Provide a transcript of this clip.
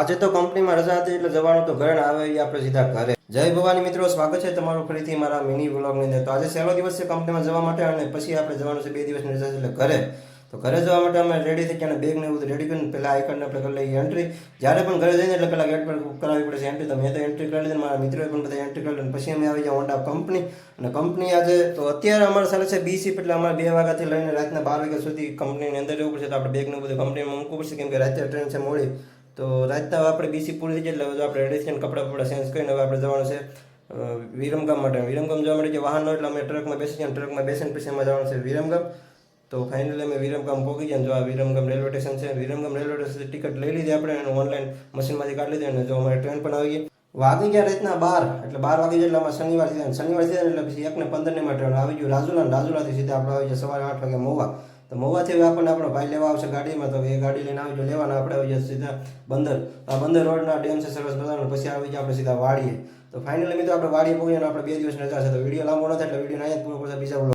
આજે તો કંપનીમાં રજા હતી એટલે જવાનું તો ઘરે આવે આપણે સીધા ઘરે. જય ભવાની મિત્રો, સ્વાગત છે તમારું ફરીથી મારા મિની વ્લોગની અંદર. તો આજે છેલ્લો દિવસ છે કંપનીમાં જવા માટે અને પછી આપણે જવાનું છે 2 દિવસની રજા એટલે ઘરે. તો ઘરે જવા માટે અમે રેડી થઈ ગયા અને બેગ ને એવું રેડી કરીને પહેલાં આઈ કાર્ડને આપણે કરી લઈએ એન્ટ્રી. જ્યારે પણ ઘરે જઈને એટલે પહેલાં ગેટ પર કરાવવી પડે છે એન્ટ્રી. તો મેં તો એન્ટ્રી કરી લીધી, મારા મિત્રોએ પણ બધા એન્ટ્રી કરી લીધી. પછી અમે આવી ગયા હોન્ડા કંપની. અને કંપની આજે તો અત્યારે અમારે ચાલે છે બી શિફ્ટ, એટલે અમારે 2 વાગ્યાથી લઈને રાતના 12 વાગ્યા સુધી કંપનીની અંદર રહેવું પડશે. તો આપણે બેગને બધું કંપનીમાં મૂકવું પડશે કેમ કે રાત્રે ટ્રેન છે મોડી. તો રાતના આપણે બીસી પૂરી થઈ જાય એટલે આપણે રેડી થઈને કપડાં ચેન્જ કરીને હવે આપણે જવાનું છે વિરમગામ માટે. વિરમગામ જવા માટે જે વાહન હોય એટલે અમે ટ્રકમાં બેસી ગયા, ટ્રકમાં બેસીને પછી અમે જવાનું છે વિરમગામ. તો ફાઇનલી અમે વિરમગામ પહોંચી ગયા. જો આ વિરમગામ રેલવે સ્ટેશન છે. વિરમગામ રેલવે સ્ટેશન ટિકિટ લઈ લીધી આપણે અને ઓનલાઈન મશીનમાંથી કાઢી લીધી. અને જો અમારી ટ્રેન પણ આવી ગઈ. વાગી ગયા રાતના 12, એટલે 12 વાગી જાય એટલે અમે શનિવાર સીધા એટલે પછી 1:15 ટ્રેન આવી ગયું રાજુલા. રાજુલાથી સીધા આપણે આવી જાય સવારે 8 વાગે મહુવા. તો મહુવાથી આપણને આપણો ભાઈ લેવા આવશે ગાડીમાં. તો એ ગાડી લઈને આવી લેવાના આપણે આવી જાય સીધા બંદર. આ બંદર રોડના ડેમ છે સરસ મજાનો. પછી આવી જાય આપણે સીધા વાડીએ. તો ફાઇનલી મિત્રો આપણે વાડીએ પહોંચીને આપણે 2 દિવસની રજા છે. તો વિડીયો લાંબો ન થાય એટલે વિડીયો અહીંયા પૂરો કરતા બીજા